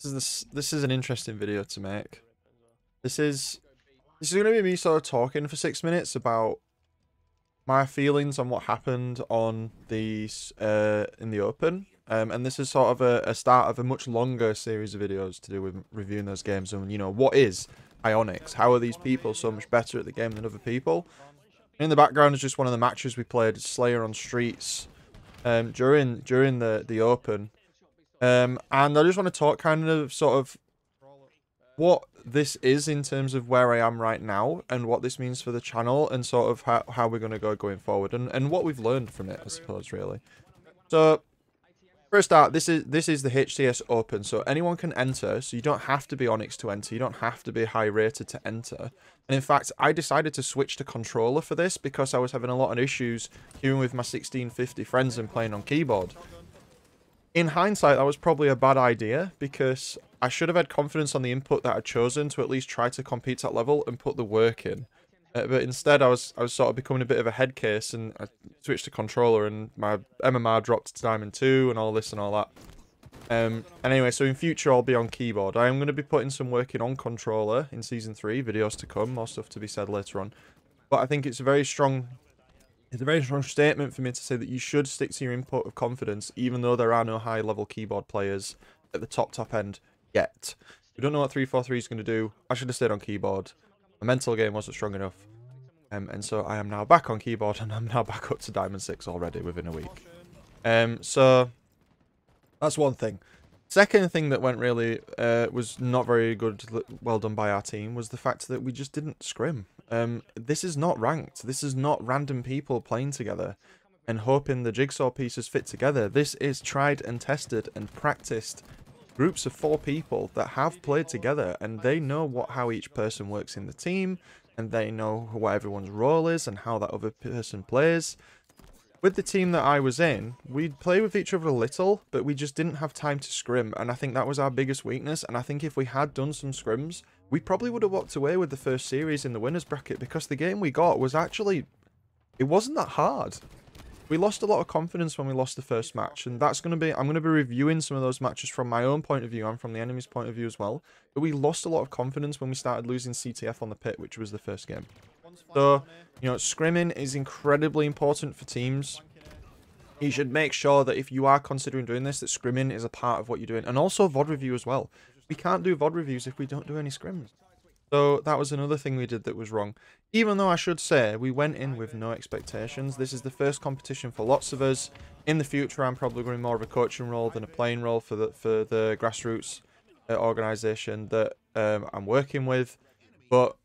This is an interesting video to make. This is going to be me sort of talking for 6 minutes about my feelings on what happened on these in the Open. And this is sort of a start of a much longer series of videos to do with reviewing those games and, you know, what is Ionics? How are these people so much better at the game than other people? In the background is just one of the matches we played, Slayer on Streets, during the Open. And I just want to talk kind of sort of what this is in terms of where I am right now and what this means for the channel and sort of how we're going to go going forward and what we've learned from it, I suppose, really. So, for a start, this is the HCS Open, so anyone can enter, so you don't have to be Onyx to enter, you don't have to be high rated to enter. And in fact, I decided to switch to controller for this because I was having a lot of issues queuing with my 1650 friends and playing on keyboard. In hindsight, that was probably a bad idea because I should have had confidence on the input that I'd chosen to at least try to compete at level and put the work in. But instead, I was sort of becoming a bit of a head case, and I switched to controller, and my MMR dropped to Diamond 2 and all this and all that. And anyway, so in future, I'll be on keyboard. I am going to be putting some work in on controller in Season 3, videos to come, more stuff to be said later on. But I think it's a very strong statement for me to say that you should stick to your input of confidence, even though there are no high-level keyboard players at the top end yet. We don't know what 343 is going to do. I should have stayed on keyboard. My mental game wasn't strong enough. And so I am now back on keyboard, and I'm now back up to Diamond 6 already within a week. So that's one thing. Second thing that went really, was not very good, well done by our team, was the fact that we just didn't scrim. This is not ranked. This is not random people playing together and hoping the jigsaw pieces fit together. This is tried and tested and practiced groups of 4 people that have played together, and they know how each person works in the team, and they know what everyone's role is and how that other person plays. With the team that I was in, we'd play with each other a little, but we just didn't have time to scrim, and I think that was our biggest weakness. And I think if we had done some scrims, we probably would have walked away with the first series in the winners bracket, because the game we got was actually, it wasn't that hard. We lost a lot of confidence when we lost the first match, and that's going to be, I'm going to be reviewing some of those matches from my own point of view and from the enemy's point of view as well. But we lost a lot of confidence when we started losing CTF on the pit, which was the first game. So, you know, scrimming is incredibly important for teams. You should make sure that if you are considering doing this, that scrimming is a part of what you're doing. And also VOD review as well. We can't do VOD reviews if we don't do any scrims. So that was another thing we did that was wrong. Even though I should say we went in with no expectations. This is the first competition for lots of us. In the future, I'm probably going to be more of a coaching role than a playing role for the grassroots organisation that I'm working with. But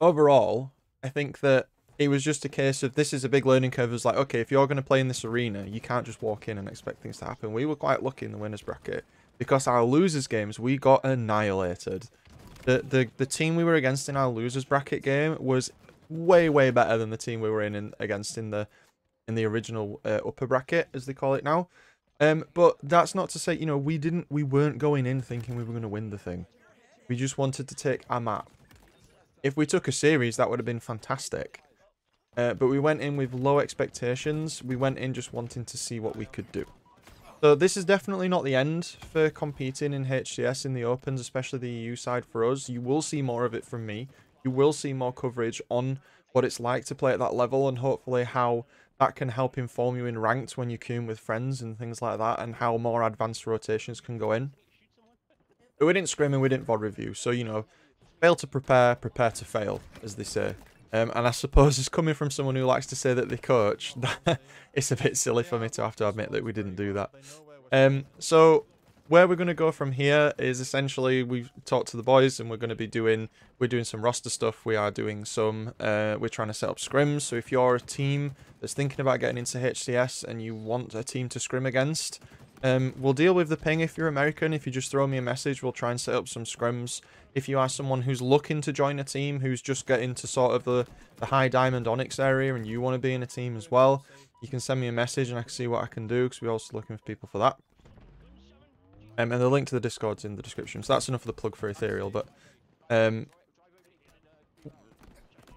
overall, I think that it was just a case of, this is a big learning curve. It was like, okay, if you're going to play in this arena, you can't just walk in and expect things to happen. We were quite lucky in the winners bracket because our losers games, we got annihilated. The team we were against in our losers bracket game was way better than the team we were against in the original upper bracket, as they call it now. But that's not to say, you know, we weren't going in thinking we were going to win the thing. We just wanted to take our map. If we took a series, that would have been fantastic. But we went in with low expectations. We went in just wanting to see what we could do. So this is definitely not the end for competing in HCS in the Opens, especially the EU side for us. You will see more of it from me. You will see more coverage on what it's like to play at that level, and hopefully how that can help inform you in ranked when you're queuing with friends and things like that, and how more advanced rotations can go in. But we didn't scrim and we didn't VOD review, so, you know, fail to prepare, prepare to fail, as they say. And I suppose it's coming from someone who likes to say that they coach. It's a bit silly for me to have to admit that we didn't do that. So where we're going to go from here is essentially we've talked to the boys, and we're going to be doing some roster stuff. We are doing some we're trying to set up scrims. So if you're a team that's thinking about getting into HCS and you want a team to scrim against, we'll deal with the ping. If you're American, if you just throw me a message, we'll try and set up some scrims. If you are someone who's looking to join a team, who's just getting to sort of the high diamond Onyx area, and you want to be in a team as well, you can send me a message and I can see what I can do, because we're also looking for people for that. And the link to the Discord's in the description. So that's enough of the plug for Ethereal. But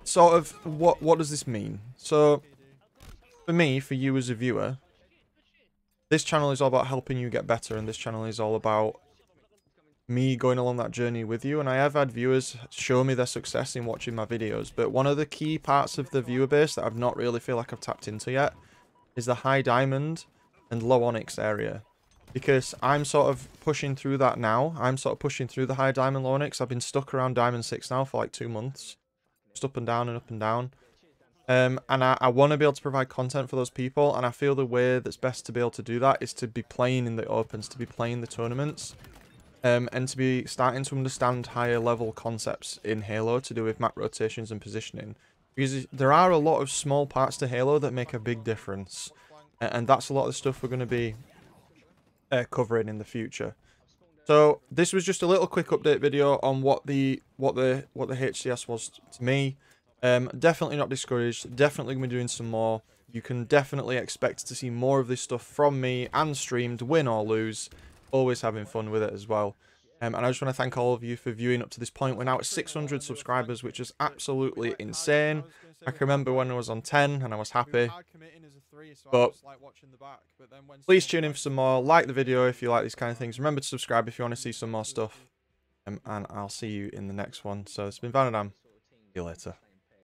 sort of what does this mean? So for me, for you as a viewer, this channel is all about helping you get better, and this channel is all about me going along that journey with you, and I have had viewers show me their success in watching my videos, but one of the key parts of the viewer base that I've not really feel like I've tapped into yet is the high diamond and low onyx area, because I'm sort of pushing through that now. I'm sort of pushing through the high diamond, low onyx. I've been stuck around diamond 6 now for like 2 months, just up and down and up and down. And I want to be able to provide content for those people, and I feel the way that's best to be able to do that is to be playing in the opens, to be playing the tournaments, and to be starting to understand higher level concepts in Halo to do with map rotations and positioning. Because there are a lot of small parts to Halo that make a big difference, and that's a lot of the stuff we're going to be covering in the future. So this was just a little quick update video on what the HCS was to me. Definitely not discouraged. Definitely going to be doing some more. You can definitely expect to see more of this stuff from me and streamed, win or lose. Always having fun with it as well. And I just want to thank all of you for viewing up to this point. We're now at 600 subscribers, which is absolutely insane. I can remember when I was on 10 and I was happy. But please tune in for some more. Like the video if you like these kind of things. Remember to subscribe if you want to see some more stuff. And I'll see you in the next one. So it's been Vodon. See you later.